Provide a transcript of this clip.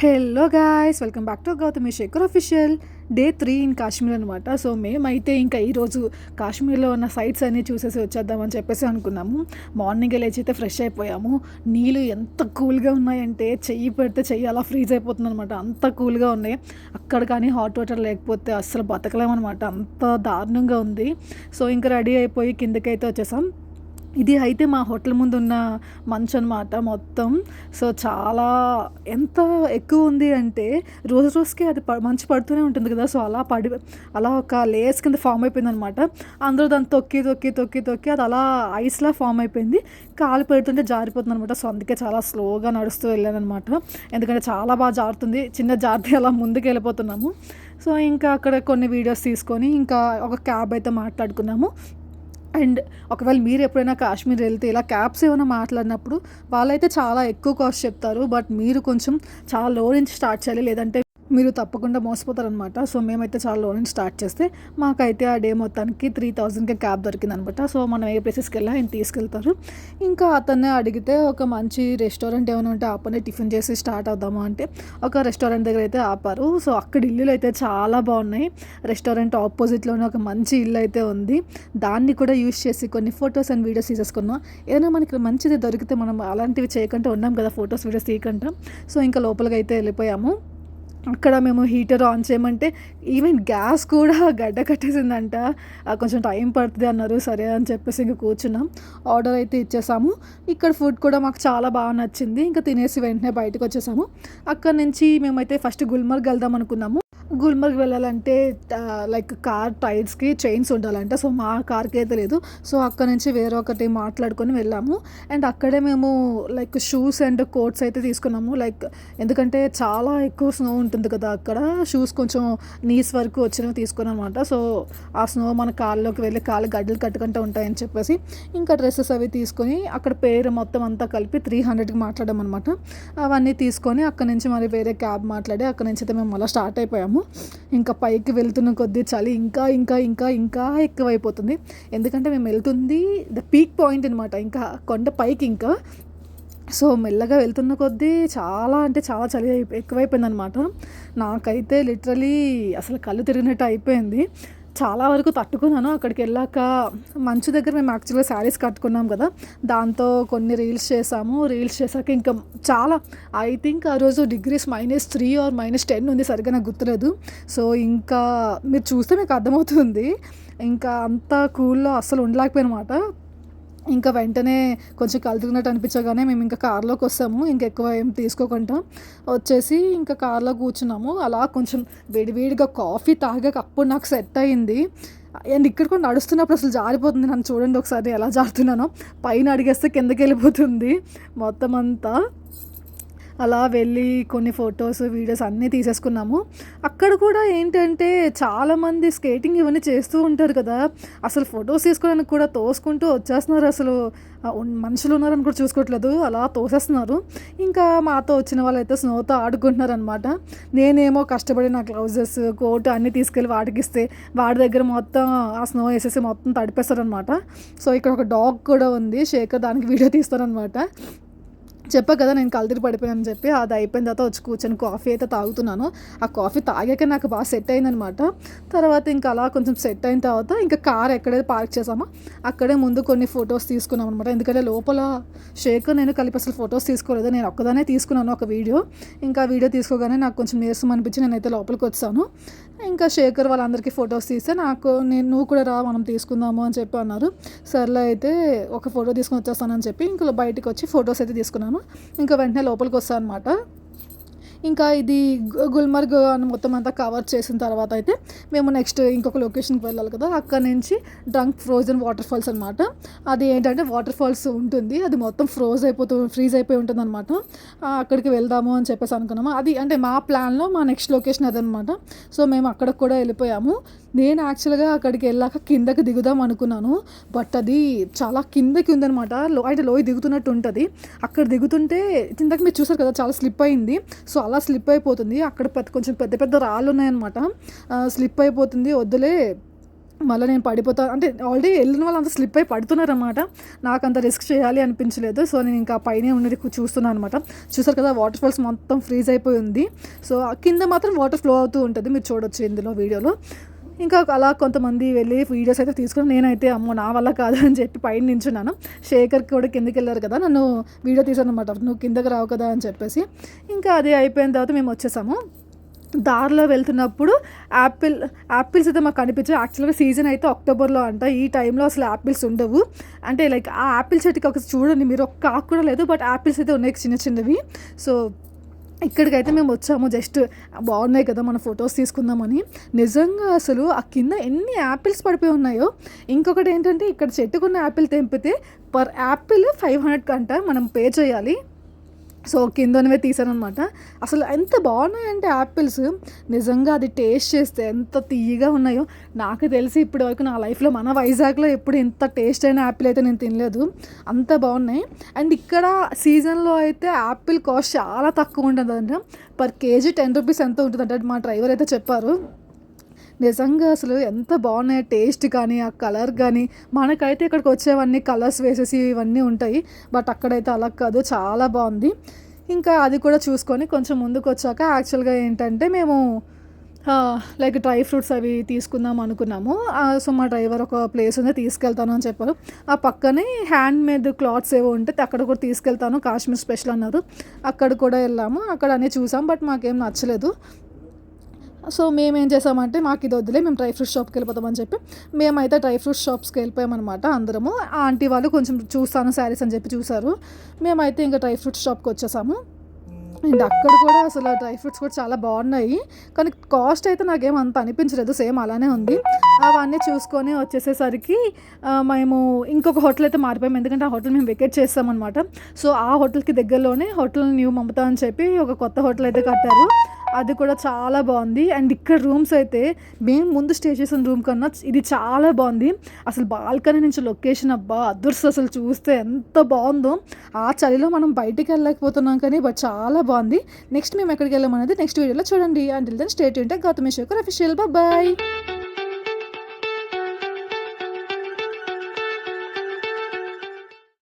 Hello guys, welcome back to Gautami Shekhar official. Day 3 in Kashmir అనమాట. So మేమైతే ఇంకా ఈరోజు కాశ్మీర్లో ఉన్న సైట్స్ అన్నీ చూసేసి వచ్చేద్దామని చెప్పేసి అనుకున్నాము. మార్నింగే లేచి అయితే ఫ్రెష్ అయిపోయాము. నీళ్ళు ఎంత కూల్గా ఉన్నాయంటే చెయ్యి పెడితే చెయ్యి అలా ఫ్రీజ్ అయిపోతుంది అనమాట. అంత కూల్గా ఉన్నాయి. అక్కడ కానీ హాట్ వాటర్ లేకపోతే అస్సలు బతకలేమన్నమాట. అంత దారుణంగా ఉంది. సో ఇంకా రెడీ అయిపోయి కిందకైతే వచ్చేసాం. ఇది అయితే మా హోటల్ ముందు ఉన్న మంచు అనమాట మొత్తం. సో చాలా ఎంత ఎక్కువ ఉంది అంటే రోజు రోజుకి అది మంచు పడుతూనే ఉంటుంది కదా. సో అలా ఒక లేయర్స్ కింద ఫామ్ అయిపోయింది అనమాట. అందరూ దాన్ని తొక్కి తొక్కి తొక్కి తొక్కి అది అలా ఐస్లా ఫామ్ అయిపోయింది. కాలు పెడుతుంటే జారిపోతుంది అనమాట. సో అందుకే చాలా స్లోగా నడుస్తూ వెళ్ళాను అనమాట. ఎందుకంటే చాలా బాగా జారుతుంది. చిన్న జారితే అలా ముందుకు వెళ్ళిపోతున్నాము. సో ఇంకా అక్కడ కొన్ని వీడియోస్ తీసుకొని ఇంకా ఒక క్యాబ్ అయితే మాట్లాడుకున్నాము. అండ్ ఒకవేళ మీరు ఎప్పుడైనా కాశ్మీర్ వెళ్తే ఇలా క్యాబ్స్ ఏమైనా మాట్లాడినప్పుడు వాళ్ళైతే చాలా ఎక్కువ కాస్ట్ చెప్తారు. బట్ మీరు కొంచెం చాలా లో నుంచి స్టార్ట్ చేయాలి, లేదంటే మీరు తప్పకుండా మోసపోతారనమాట. సో మేమైతే చాలా లో నుంచి స్టార్ట్ చేస్తే మాకైతే ఆ డే మొత్తానికి 3000కి క్యాబ్ దొరికిందనమాట. సో మనం ఏ ప్లేసెస్కి వెళ్ళా ఆయన తీసుకెళ్తారు. ఇంకా అతన్నే అడిగితే ఒక మంచి రెస్టారెంట్ ఏమైనా ఉంటే ఆపనే టిఫిన్ చేసి స్టార్ట్ అవుదాము అంటే ఒక రెస్టారెంట్ దగ్గర అయితే ఆపారు. సో అక్కడ ఇల్లులు అయితే చాలా బాగున్నాయి. రెస్టారెంట్ ఆపోజిట్లోనే ఒక మంచి ఇల్లు అయితే ఉంది. దాన్ని కూడా యూజ్ చేసి కొన్ని ఫొటోస్ అండ్ వీడియోస్ తీసేసుకున్నాం. ఏదైనా మనకి మంచిది దొరికితే మనం అలాంటివి చేయకుండా ఉన్నాం కదా, ఫొటోస్ వీడియోస్ తీయకుండా. సో ఇంకా లోపలికి అయితే వెళ్ళిపోయాము. అక్కడ మేము హీటర్ ఆన్ చేయమంటే ఈవెన్ గ్యాస్ కూడా గడ్డ కట్టేసిందంట. కొంచెం టైం పడుతుంది అన్నారు. సరే అని చెప్పేసి ఇంకా కూర్చున్నాం. ఆర్డర్ అయితే ఇచ్చేసాము. ఇక్కడ ఫుడ్ కూడా మాకు చాలా బాగా నచ్చింది. ఇంకా తినేసి వెంటనే బయటకు వచ్చేసాము. అక్కడ నుంచి మేమైతే ఫస్ట్ గుల్మర్గ్ వెళ్దాం అనుకున్నాము. గుల్మర్గ్ వెళ్ళాలంటే లైక్ కార్ టైర్స్కి చైన్స్ ఉండాలంట. సో మా కార్కి అయితే లేదు. సో అక్కడ నుంచి వేరే ఒకటి మాట్లాడుకొని వెళ్ళాము. అండ్ అక్కడే మేము లైక్ షూస్ అండ్ కోట్స్ అయితే తీసుకున్నాము. లైక్ ఎందుకంటే చాలా ఎక్కువ స్నో ఉంటుంది కదా అక్కడ. షూస్ కొంచెం నీస్ వరకు వచ్చినవి తీసుకున్నాం అనమాట. సో ఆ స్నో మన కాళ్ళలోకి వెళ్ళి కాళ్ళు గడ్డలు కట్టుకుంటూ ఉంటాయని చెప్పేసి ఇంకా డ్రెస్సెస్ అవి తీసుకొని అక్కడ పేరు మొత్తం అంతా కలిపి 300కి మాట్లాడామన్నమాట. అవన్నీ తీసుకొని అక్కడ నుంచి మరి వేరే క్యాబ్ మాట్లాడి అక్కడ నుంచి అయితే మేము మళ్ళీ స్టార్ట్ అయిపోయాము. ఇంకా పైకి వెళ్తున్న కొద్దీ చలి ఇంకా ఇంకా ఇంకా ఇంకా ఎక్కువైపోతుంది. ఎందుకంటే మేము వెళ్తుంది ద పీక్ పాయింట్ అనమాట, ఇంకా కొండ పైకి. ఇంకా సో మెల్లగా వెళ్తున్న కొద్దీ చాలా అంటే చాలా చలి ఎక్కువైపోయింది అనమాట. నాకైతే లిటరలీ అసలు కళ్ళు తిరిగినట్టు అయిపోయింది. చాలా వరకు తట్టుకున్నాను. అక్కడికి వెళ్ళాక మంచు దగ్గర మేము యాక్చువల్గా శారీస్ కట్టుకున్నాం కదా, దాంతో కొన్ని రీల్స్ చేసాము. రీల్స్ చేశాక ఇంకా చాలా ఐ థింక్ ఆ రోజు డిగ్రీస్ -3 ఆర్ -10 ఉంది, సరిగ్గా నాకు గుర్తులేదు. సో ఇంకా మీరు చూస్తే మీకు అర్థమవుతుంది. ఇంకా అంత కూల్లో అస్సలు ఉండలేకపోయానమాట. ఇంకా వెంటనే కొంచెం కలుతున్నట్టు అనిపించగానే మేము ఇంకా కార్లోకి వస్తాము. ఇంకా ఎక్కువ ఏం తీసుకోకుండా వచ్చేసి ఇంకా కార్లో కూర్చున్నాము. అలా కొంచెం వేడివేడిగా కాఫీ తాగాక అప్పుడు నాకు సెట్ అయింది. అండ్ ఇక్కడ కూడా నడుస్తున్నప్పుడు అసలు జారిపోతుంది. నన్ను చూడండి ఒకసారి ఎలా జారుతున్నానో. పైన అడిగేస్తే కిందకి వెళ్ళిపోతుంది మొత్తం అంతా. అలా వెళ్ళి కొన్ని ఫొటోస్ వీడియోస్ అన్నీ తీసేసుకున్నాము. అక్కడ కూడా ఏంటంటే చాలామంది స్కేటింగ్ ఇవన్నీ చేస్తూ ఉంటారు కదా, అసలు ఫొటోస్ తీసుకోవడానికి కూడా తోసుకుంటూ వచ్చేస్తున్నారు. అసలు మనుషులు ఉన్నారని కూడా చూసుకోవట్లేదు, అలా తోసేస్తున్నారు. ఇంకా మాతో వచ్చిన వాళ్ళైతే స్నోతో ఆడుకుంటున్నారు అనమాట. నేనేమో కష్టపడి నా గ్లౌజెస్ కోట్ అన్నీ తీసుకెళ్ళి వాడికిస్తే వాడి దగ్గర మొత్తం ఆ స్నో వేసేసి మొత్తం తడిపేస్తారనమాట. సో ఇక్కడ ఒక డాగ్ కూడా ఉంది, శేఖర్, దానికి వీడియో తీస్తారనమాట. చెప్పా కదా నేను కలదిరి పడిపోయానని చెప్పి. అది అయిపోయిన తర్వాత వచ్చి కూర్చొని కాఫీ అయితే తాగుతున్నాను. ఆ కాఫీ తాగాక నాకు బాగా సెట్ అయిందనమాట. తర్వాత ఇంకా అలా కొంచెం సెట్ అయిన తర్వాత ఇంకా కార్ ఎక్కడైతే పార్క్ చేసామో అక్కడే ముందు కొన్ని ఫొటోస్ తీసుకున్నాం అనమాట. ఎందుకంటే లోపల శేఖర్ నేను కలిపి అసలు ఫొటోస్ తీసుకోలేదు, నేను ఒక్కదానే తీసుకున్నాను ఒక వీడియో. ఇంకా వీడియో తీసుకోగానే నాకు కొంచెం నీరసం అనిపించి నేనైతే లోపలికి వచ్చాను. ఇంకా శేఖర్ వాళ్ళందరికీ ఫొటోస్ తీస్తే నువ్వు కూడా రా మనం తీసుకుందాము అని చెప్పి అన్నారు. సర్లే అయితే ఒక ఫోటో తీసుకొని వచ్చేస్తానని చెప్పి ఇంకా బయటకు వచ్చి ఫొటోస్ అయితే తీసుకున్నాను. ఇంకా వెంటనే లోపలికి వస్తాను అనమాట. ఇంకా ఇది గుల్మర్గ్ అని మొత్తం అంతా కవర్ చేసిన తర్వాత అయితే మేము నెక్స్ట్ ఇంకొక లొకేషన్కి వెళ్ళాలి కదా. అక్కడ నుంచి డ్రంక్ ఫ్రోజన్ వాటర్ ఫాల్స్ అనమాట. అది ఏంటంటే వాటర్ ఫాల్స్ ఉంటుంది, అది మొత్తం ఫ్రీజ్ అయిపోయి ఉంటుంది అనమాట. అక్కడికి వెళ్దాము అని చెప్పేసి అనుకున్నాము. అది అంటే మా ప్లాన్లో మా నెక్స్ట్ లొకేషన్ అదనమాట. సో మేము అక్కడికి కూడా వెళ్ళిపోయాము. నేను యాక్చువల్గా అక్కడికి వెళ్ళాక కిందకి దిగుదాం అనుకున్నాను. బట్ అది చాలా కిందకి ఉందనమాట. అంటే లోయ దిగుతున్నట్టు ఉంటుంది. అక్కడ దిగుతుంటే కిందకి మీరు చూసారు కదా, చాలా స్లిప్ అయింది. సో అలా స్లిప్ అయిపోతుంది. అక్కడ కొంచెం పెద్ద పెద్ద రాళ్ళు ఉన్నాయన్నమాట. స్లిప్ అయిపోతుంది, వద్దులే మళ్ళీ నేను పడిపోతా అంటే ఆల్రెడీ వెళ్ళిన వాళ్ళు అంతా స్లిప్ అయి పడుతున్నారన్నమాట. నాకు అంత రిస్క్ చేయాలి అనిపించలేదు. సో నేను ఇంకా పైనే ఉన్నది చూస్తున్నాను అనమాట. చూసారు కదా వాటర్ ఫాల్స్ మొత్తం ఫ్రీజ్ అయిపోయి ఉంది. సో కింద మాత్రం వాటర్ ఫ్లో అవుతూ ఉంటుంది, మీరు చూడొచ్చు ఇందులో వీడియోలో. ఇంకా అలా కొంతమంది వెళ్ళి వీడియోస్ అయితే తీసుకుని, నేనైతే అమ్మో నా వల్ల కాదు అని చెప్పి పైన నించున్నాను. శేఖర్కి కూడా కిందకి వెళ్ళారు కదా, నన్ను వీడియో తీసాను అనమాట, నువ్వు కిందకి రావు కదా అని చెప్పేసి. ఇంకా అది అయిపోయిన తర్వాత మేము వచ్చేసాము. దారిలో వెళ్తున్నప్పుడు యాపిల్స్ అయితే మాకు కనిపించాయి. యాక్చువల్గా సీజన్ అయితే అక్టోబర్లో అంట. ఈ టైంలో అసలు యాపిల్స్ ఉండవు. అంటే లైక్ ఆ యాపిల్ చెట్టుకి ఒకసారి చూడండి మీరు, ఒక్క ఆకు కూడా లేదు, బట్ యాపిల్స్ అయితే ఉన్నాయి చిన్న చిన్నవి. సో ఇక్కడికైతే మేము వచ్చాము, జస్ట్ బాగున్నాయి కదా మన ఫొటోస్ తీసుకుందామని. నిజంగా అసలు ఆ కింద ఎన్ని యాపిల్స్ పడిపోయి ఉన్నాయో. ఇంకొకటి ఏంటంటే ఇక్కడ చెట్టుకున్న యాపిల్ తెంపితే పర్ యాపిల్ 500 కంట మనం పే చేయాలి. సో కిందనవే తీసానమాట. అసలు ఎంత బాగున్నాయంటే యాపిల్స్, నిజంగా అది టేస్ట్ చేస్తే ఎంత తీయగా ఉన్నాయో. నాకు తెలిసి ఇప్పటి వరకు నా లైఫ్లో మన వైజాగ్లో ఎప్పుడు ఇంత టేస్ట్ అయిన యాపిల్ అయితే నేను తినలేదు, అంత బాగున్నాయి. అండ్ ఇక్కడ సీజన్లో అయితే యాపిల్ కాస్ట్ చాలా తక్కువ ఉంటుందంట, పర్ కేజీ 10 రూపీస్ ఎంత ఉంటుందంట మా డ్రైవర్ అయితే చెప్పారు. నిజంగా అసలు ఎంత బాగున్నాయి టేస్ట్ కానీ ఆ కలర్ కానీ. మనకైతే ఇక్కడికి వచ్చేవన్నీ కలర్స్ వేసేసి ఇవన్నీ ఉంటాయి, బట్ అక్కడైతే అలా కాదు, చాలా బాగుంది. ఇంకా అది కూడా చూసుకొని కొంచెం ముందుకు వచ్చాక యాక్చువల్గా ఏంటంటే మేము లైక్ డ్రై ఫ్రూట్స్ అవి తీసుకుందాం అనుకున్నాము. సో మా డ్రైవర్ ఒక ప్లేస్ ఉంది తీసుకెళ్తాను అని చెప్పారు. ఆ పక్కనే హ్యాండ్ మేడ్ క్లాత్స్ ఏవో ఉంటే అక్కడ కూడా తీసుకెళ్తాను, కాశ్మీర్ స్పెషల్ అన్నారు. అక్కడ కూడా వెళ్ళాము, అక్కడ అన్నీ చూసాం, బట్ మాకేం నచ్చలేదు. సో మేమేం చేసామంటే మాకు ఇది వద్దులే, మేము డ్రై ఫ్రూట్ షాప్కి వెళ్ళిపోతామని చెప్పి మేమైతే డ్రై ఫ్రూట్ షాప్స్కి వెళ్ళిపోయామన్నమాట అందరము. ఆ ఆంటీ వాళ్ళు కొంచెం చూస్తాను శారీస్ అని చెప్పి చూసారు. మేమైతే ఇంకా డ్రై ఫ్రూట్ షాప్కి వచ్చేసాము. అండ్ అక్కడ కూడా అసలు డ్రై ఫ్రూట్స్ కూడా చాలా బాగున్నాయి, కానీ కాస్ట్ అయితే నాకేం అంత అనిపించలేదు, సేమ్ అలానే ఉంది. అవన్నీ చూసుకొని వచ్చేసేసరికి మేము ఇంకొక హోటల్ అయితే మారిపోయాము, ఎందుకంటే ఆ హోటల్ మేము వెకేట్ చేస్తామన్నమాట. సో ఆ హోటల్కి దగ్గరలోనే హోటల్ న్యూ మమతా అని చెప్పి ఒక కొత్త హోటల్ అయితే కట్టారు, అది కూడా చాలా బాగుంది. అండ్ ఇక్కడ రూమ్స్ అయితే మేము ముందు స్టే చేసిన రూమ్ కన్నా ఇది చాలా బాగుంది. అసలు బాల్కనీ నుంచి లొకేషన్ అబ్బా అదుర్స్, అసలు చూస్తే ఎంత బాగుందో. ఆ చలిలో మనం బయటికి వెళ్ళలేకపోతున్నాం కానీ, బట్ చాలా బాగుంది. నెక్స్ట్ మేము ఎక్కడికి వెళ్ళామనేది నెక్స్ట్ వీడియోలో చూడండి. Until then stay tuned Gautami Shekhar official. Bye.